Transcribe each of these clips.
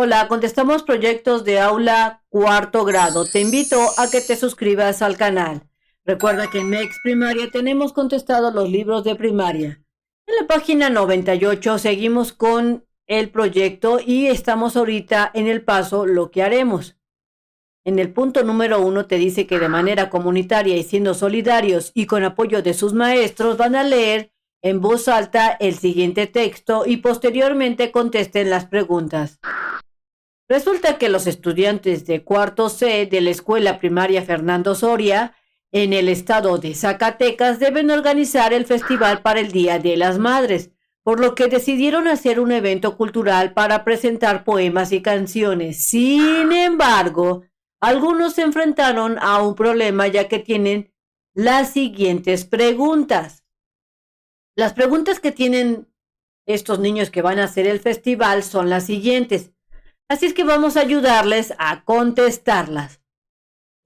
Hola, contestamos proyectos de aula cuarto grado. Te invito a que te suscribas al canal. Recuerda que en MEX Primaria tenemos contestado los libros de primaria. En la página 98 seguimos con el proyecto y estamos ahorita en el paso lo que haremos. En el punto número 1 te dice que de manera comunitaria y siendo solidarios y con apoyo de sus maestros van a leer en voz alta el siguiente texto y posteriormente contesten las preguntas. Resulta que los estudiantes de cuarto C de la Escuela Primaria Fernando Soria, en el estado de Zacatecas, deben organizar el festival para el Día de las Madres, por lo que decidieron hacer un evento cultural para presentar poemas y canciones. Sin embargo, algunos se enfrentaron a un problema ya que tienen las siguientes preguntas. Las preguntas que tienen estos niños que van a hacer el festival son las siguientes. Así es que vamos a ayudarles a contestarlas.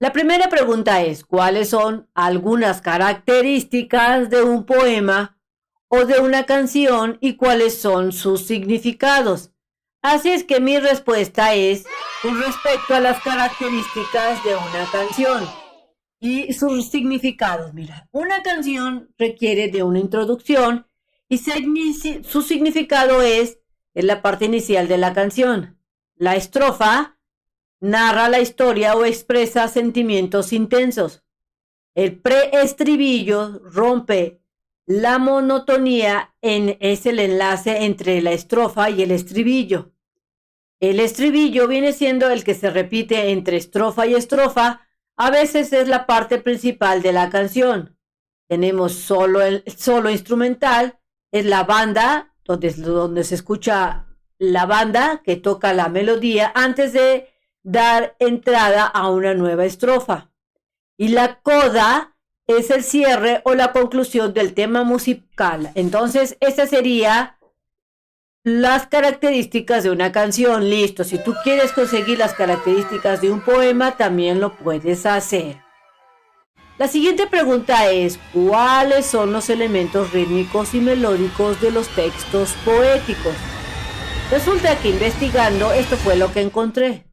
La primera pregunta es, ¿cuáles son algunas características de un poema o de una canción y cuáles son sus significados? Así es que mi respuesta es con respecto a las características de una canción y sus significados. Mira, una canción requiere de una introducción y su significado es en la parte inicial de la canción. La estrofa narra la historia o expresa sentimientos intensos. El preestribillo rompe la monotonía es el enlace entre la estrofa y el estribillo. El estribillo viene siendo el que se repite entre estrofa y estrofa. A veces es la parte principal de la canción. Tenemos solo el solo instrumental, es la banda, donde se escucha la banda que toca la melodía antes de dar entrada a una nueva estrofa. Y la coda es el cierre o la conclusión del tema musical. Entonces, esa sería las características de una canción. Listo, si tú quieres conseguir las características de un poema, también lo puedes hacer. La siguiente pregunta es, ¿cuáles son los elementos rítmicos y melódicos de los textos poéticos? Resulta que investigando esto fue lo que encontré.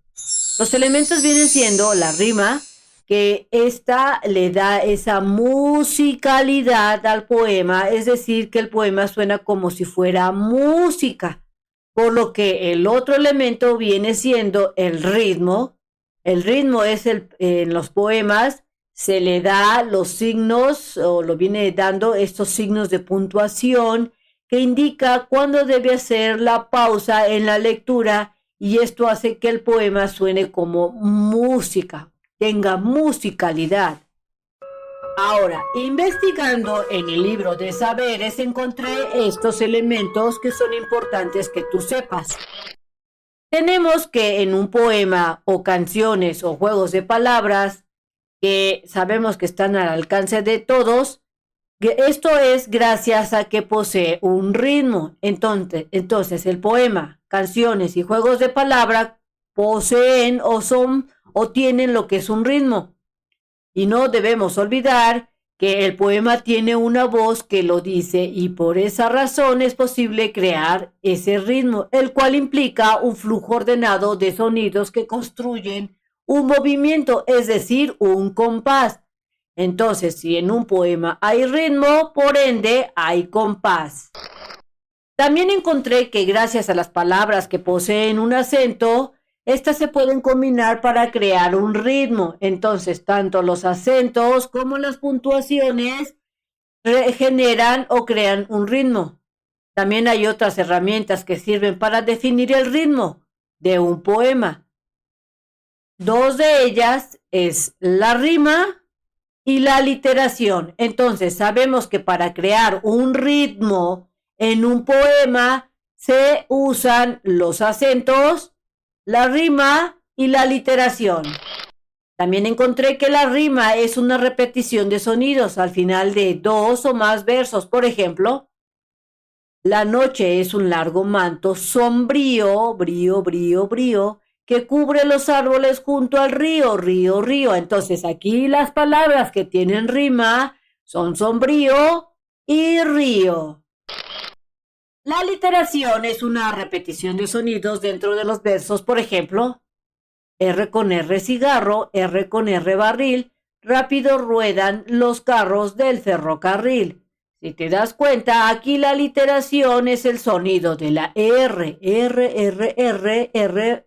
Los elementos vienen siendo la rima, que esta le da esa musicalidad al poema, es decir, que el poema suena como si fuera música, por lo que el otro elemento viene siendo el ritmo. El ritmo es en los poemas se le da los signos o lo viene dando estos signos de puntuación que indica cuándo debe hacer la pausa en la lectura y esto hace que el poema suene como música, tenga musicalidad. Ahora, investigando en el libro de saberes encontré estos elementos que son importantes que tú sepas. Tenemos que en un poema o canciones o juegos de palabras que sabemos que están al alcance de todos, esto es gracias a que posee un ritmo. Entonces el poema, canciones y juegos de palabra poseen o son o tienen lo que es un ritmo. Y no debemos olvidar que el poema tiene una voz que lo dice y por esa razón es posible crear ese ritmo, el cual implica un flujo ordenado de sonidos que construyen un movimiento, es decir, un compás. Entonces, si en un poema hay ritmo, por ende hay compás. También encontré que gracias a las palabras que poseen un acento, estas se pueden combinar para crear un ritmo. Entonces, tanto los acentos como las puntuaciones generan o crean un ritmo. También hay otras herramientas que sirven para definir el ritmo de un poema. Dos de ellas es la rima y la aliteración. Entonces, sabemos que para crear un ritmo en un poema se usan los acentos, la rima y la aliteración. También encontré que la rima es una repetición de sonidos al final de dos o más versos. Por ejemplo, la noche es un largo manto sombrío, brío, brío, brío, que cubre los árboles junto al río, río, río. Entonces aquí las palabras que tienen rima son sombrío y río. La aliteración es una repetición de sonidos dentro de los versos, por ejemplo, R con R cigarro, R con R barril, rápido ruedan los carros del ferrocarril. Si te das cuenta, aquí la aliteración es el sonido de la R,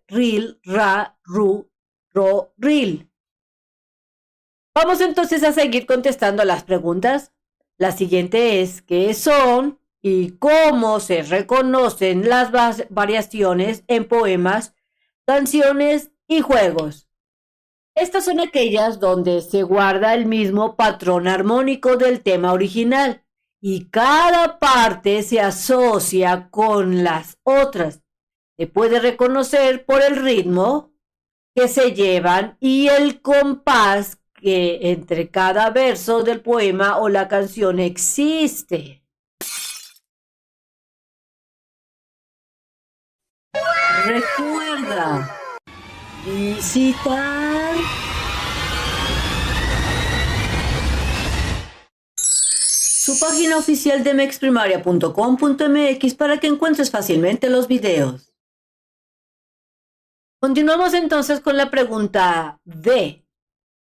ril, ra, ru, ro, ril. Vamos entonces a seguir contestando las preguntas. La siguiente es, ¿qué son y cómo se reconocen las variaciones en poemas, canciones y juegos? Estas son aquellas donde se guarda el mismo patrón armónico del tema original y cada parte se asocia con las otras. Se puede reconocer por el ritmo que se llevan y el compás que entre cada verso del poema o la canción existe. Recuerda visitar su página oficial de mexprimaria.com.mx para que encuentres fácilmente los videos. Continuamos entonces con la pregunta D.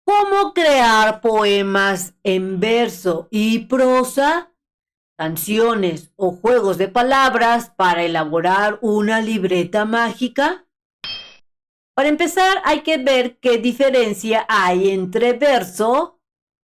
¿Cómo crear poemas en verso y prosa, canciones o juegos de palabras para elaborar una libreta mágica? Para empezar, hay que ver qué diferencia hay entre verso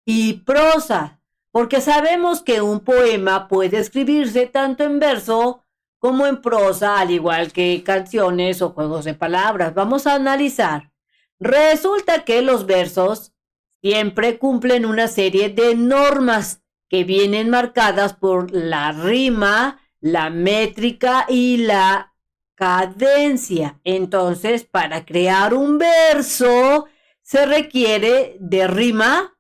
y prosa, porque sabemos que un poema puede escribirse tanto en verso como en prosa, al igual que canciones o juegos de palabras. Vamos a analizar. Resulta que los versos siempre cumplen una serie de normas que vienen marcadas por la rima, la métrica y la cadencia. Entonces, para crear un verso se requiere de rima,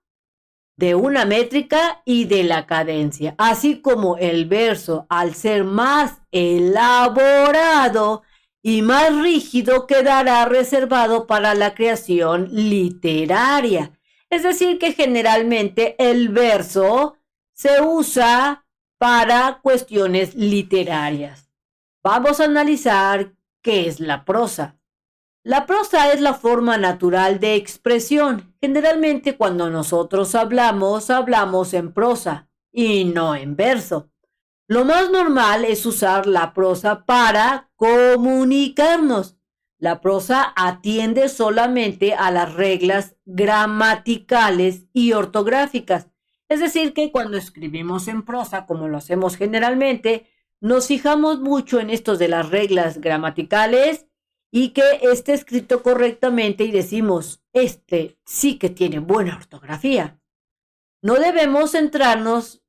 de una métrica y de la cadencia, así como el verso, al ser más elaborado y más rígido, quedará reservado para la creación literaria. Es decir, que generalmente el verso se usa para cuestiones literarias. Vamos a analizar qué es la prosa. La prosa es la forma natural de expresión. Generalmente cuando nosotros hablamos en prosa y no en verso. Lo más normal es usar la prosa para comunicarnos. La prosa atiende solamente a las reglas gramaticales y ortográficas. Es decir, que cuando escribimos en prosa, como lo hacemos generalmente, nos fijamos mucho en esto de las reglas gramaticales y que esté escrito correctamente y decimos, este sí que tiene buena ortografía. No debemos centrarnos,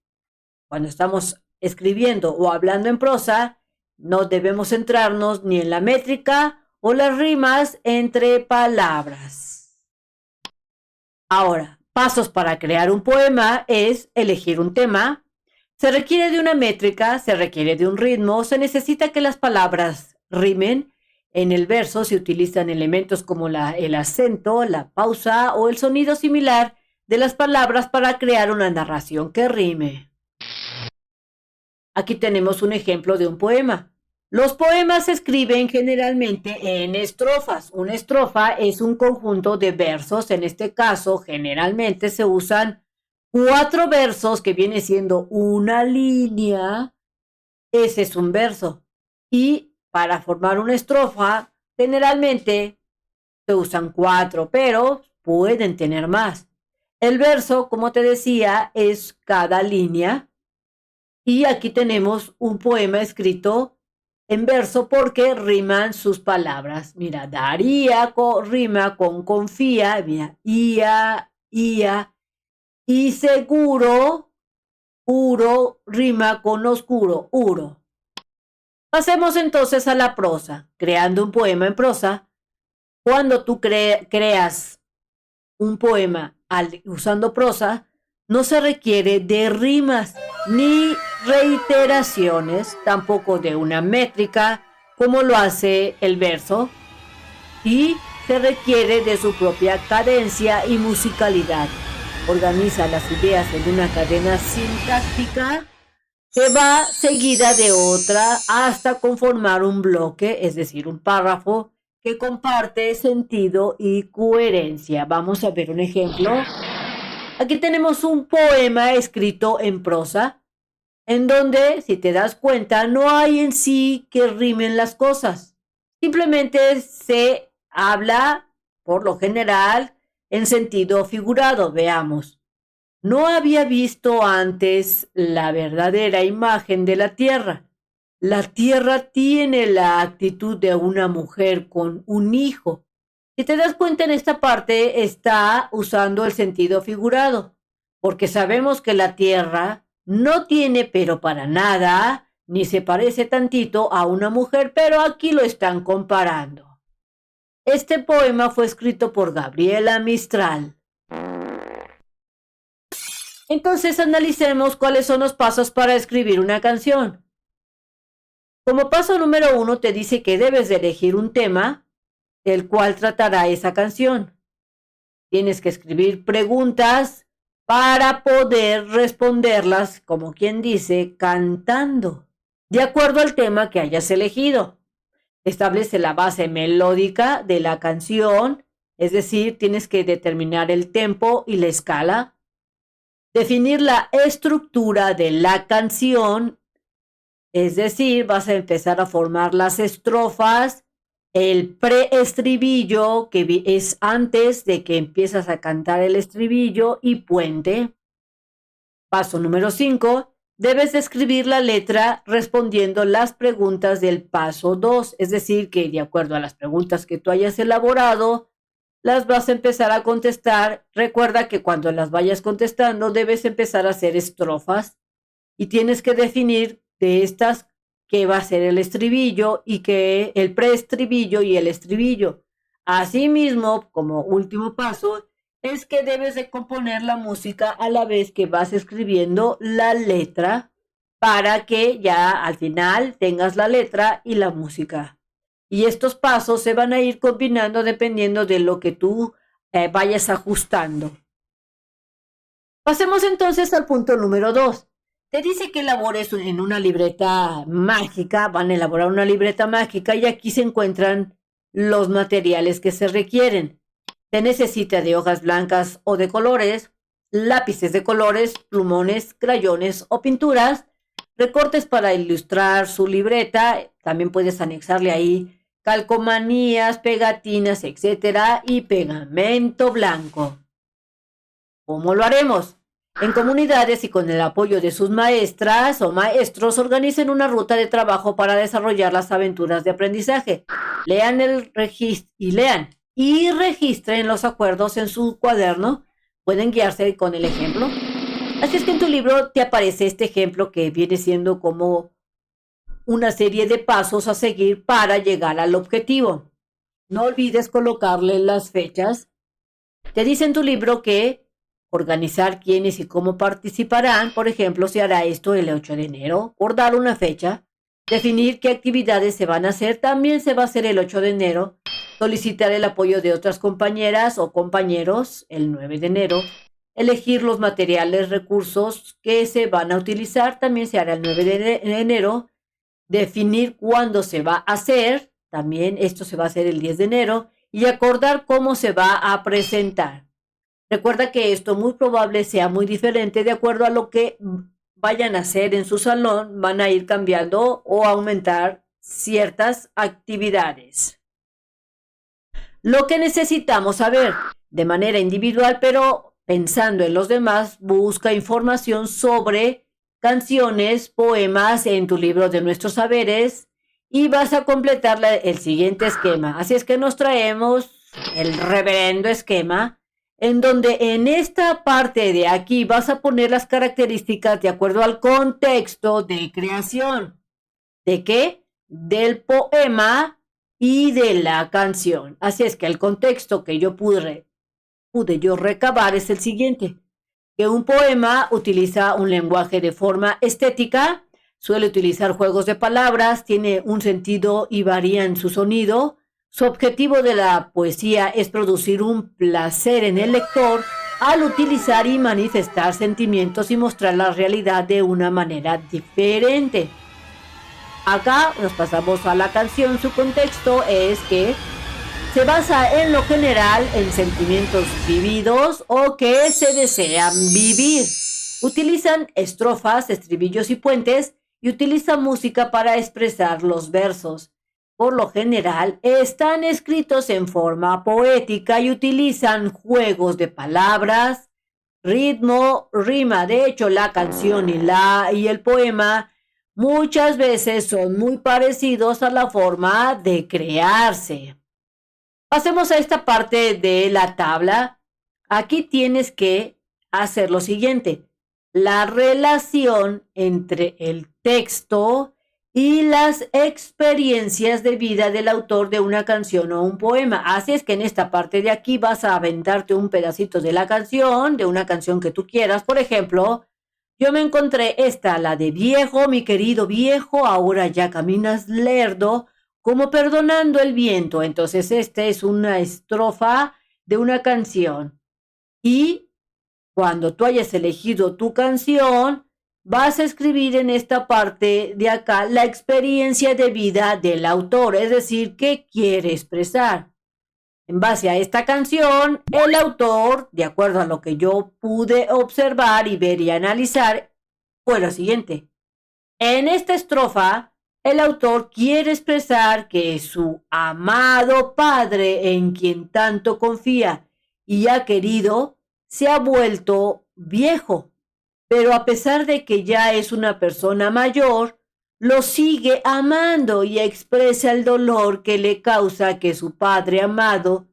cuando estamos escribiendo o hablando en prosa, no debemos centrarnos ni en la métrica o las rimas entre palabras. Ahora, pasos para crear un poema es elegir un tema. Se requiere de una métrica, se requiere de un ritmo, se necesita que las palabras rimen. En el verso se utilizan elementos como el acento, la pausa o el sonido similar de las palabras para crear una narración que rime. Aquí tenemos un ejemplo de un poema. Los poemas se escriben generalmente en estrofas. Una estrofa es un conjunto de versos. En este caso, generalmente se usan 4 versos que viene siendo una línea. Ese es un verso. Y para formar una estrofa, generalmente se usan 4, pero pueden tener más. El verso, como te decía, es cada línea. Y aquí tenemos un poema escrito en verso porque riman sus palabras. Mira, daría rima con confía, mira, ia, y seguro, uro, rima con oscuro, uro. Pasemos entonces a la prosa. Creando un poema en prosa, cuando tú creas un poema usando prosa, no se requiere de rimas ni reiteraciones, tampoco de una métrica como lo hace el verso, y se requiere de su propia cadencia y musicalidad. Organiza las ideas en una cadena sintáctica que va seguida de otra hasta conformar un bloque, es decir, un párrafo que comparte sentido y coherencia. Vamos a ver un ejemplo. Aquí tenemos un poema escrito en prosa, en donde, si te das cuenta, no hay en sí que rimen las cosas. Simplemente se habla, por lo general, en sentido figurado. Veamos. No había visto antes la verdadera imagen de la tierra. La tierra tiene la actitud de una mujer con un hijo. Si te das cuenta, en esta parte está usando el sentido figurado, porque sabemos que la tierra no tiene pero para nada, ni se parece tantito a una mujer, pero aquí lo están comparando. Este poema fue escrito por Gabriela Mistral. Entonces analicemos cuáles son los pasos para escribir una canción. Como paso número 1 te dice que debes de elegir un tema del cual tratará esa canción. Tienes que escribir preguntas para poder responderlas, como quien dice, cantando, de acuerdo al tema que hayas elegido. Establece la base melódica de la canción, es decir, tienes que determinar el tempo y la escala. Definir la estructura de la canción, es decir, vas a empezar a formar las estrofas, el preestribillo, que es antes de que empiezas a cantar el estribillo, y puente. Paso número 5. Debes escribir la letra respondiendo las preguntas del paso 2, es decir, que de acuerdo a las preguntas que tú hayas elaborado, las vas a empezar a contestar. Recuerda que cuando las vayas contestando debes empezar a hacer estrofas y tienes que definir de estas qué va a ser el estribillo y que el preestribillo y el estribillo. Asimismo, como último paso, es que debes de componer la música a la vez que vas escribiendo la letra para que ya al final tengas la letra y la música. Y estos pasos se van a ir combinando dependiendo de lo que tú vayas ajustando. Pasemos entonces al punto número 2. Te dice que elabores en una libreta mágica, van a elaborar una libreta mágica y aquí se encuentran los materiales que se requieren. Se necesita de hojas blancas o de colores, lápices de colores, plumones, crayones o pinturas, recortes para ilustrar su libreta, también puedes anexarle ahí calcomanías, pegatinas, etcétera, y pegamento blanco. ¿Cómo lo haremos? En comunidades y con el apoyo de sus maestras o maestros, organicen una ruta de trabajo para desarrollar las aventuras de aprendizaje. Lean y registren los acuerdos en su cuaderno. Pueden guiarse con el ejemplo. Así es que en tu libro te aparece este ejemplo que viene siendo como una serie de pasos a seguir para llegar al objetivo. No olvides colocarle las fechas. Te dice en tu libro que organizar quiénes y cómo participarán. Por ejemplo, se hará esto el 8 de enero, por dar una fecha. Definir qué actividades se van a hacer, también se va a hacer el 8 de enero. Solicitar el apoyo de otras compañeras o compañeros el 9 de enero. Elegir los materiales, recursos que se van a utilizar, también se hará el 9 de enero. Definir cuándo se va a hacer, también esto se va a hacer el 10 de enero. Y acordar cómo se va a presentar. Recuerda que esto muy probable sea muy diferente de acuerdo a lo que vayan a hacer en su salón, van a ir cambiando o aumentar ciertas actividades. Lo que necesitamos saber de manera individual, pero pensando en los demás, busca información sobre canciones, poemas en tu libro de nuestros saberes y vas a completar el siguiente esquema. Así es que nos traemos el reverendo esquema, en donde en esta parte de aquí vas a poner las características de acuerdo al contexto de creación. ¿De qué? Del poema y de la canción. Así es que el contexto que yo pude yo recabar es el siguiente. Que un poema utiliza un lenguaje de forma estética, suele utilizar juegos de palabras, tiene un sentido y varía en su sonido. Su objetivo de la poesía es producir un placer en el lector al utilizar y manifestar sentimientos y mostrar la realidad de una manera diferente. Acá nos pasamos a la canción. Su contexto es que se basa en lo general en sentimientos vividos o que se desean vivir. Utilizan estrofas, estribillos y puentes y utilizan música para expresar los versos. Por lo general, están escritos en forma poética y utilizan juegos de palabras, ritmo, rima. De hecho, la canción y el poema muchas veces son muy parecidos a la forma de crearse. Pasemos a esta parte de la tabla. Aquí tienes que hacer lo siguiente: la relación entre el texto y las experiencias de vida del autor de una canción o un poema. Así es que en esta parte de aquí vas a aventarte un pedacito de la canción, de una canción que tú quieras. Por ejemplo, yo me encontré esta, la de viejo, mi querido viejo, ahora ya caminas lerdo, como perdonando el viento. Entonces, esta es una estrofa de una canción. Y cuando tú hayas elegido tu canción, vas a escribir en esta parte de acá la experiencia de vida del autor, es decir, qué quiere expresar. En base a esta canción, el autor, de acuerdo a lo que yo pude observar y ver y analizar, fue lo siguiente. En esta estrofa, el autor quiere expresar que su amado padre, en quien tanto confía y ha querido, se ha vuelto viejo, pero a pesar de que ya es una persona mayor, lo sigue amando y expresa el dolor que le causa que su padre amado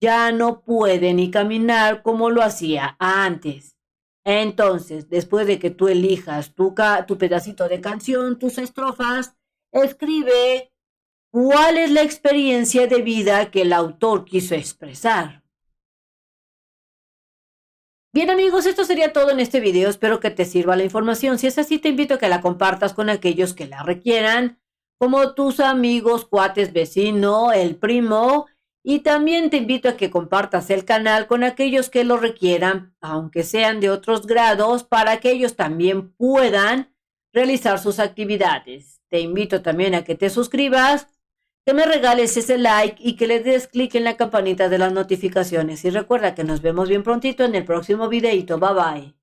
ya no puede ni caminar como lo hacía antes. Entonces, después de que tú elijas tu pedacito de canción, tus estrofas, escribe cuál es la experiencia de vida que el autor quiso expresar. Bien amigos, esto sería todo en este video. Espero que te sirva la información. Si es así, te invito a que la compartas con aquellos que la requieran, como tus amigos, cuates, vecino, el primo. Y también te invito a que compartas el canal con aquellos que lo requieran, aunque sean de otros grados, para que ellos también puedan realizar sus actividades. Te invito también a que te suscribas, que me regales ese like y que le des clic en la campanita de las notificaciones. Y recuerda que nos vemos bien prontito en el próximo videito. Bye bye.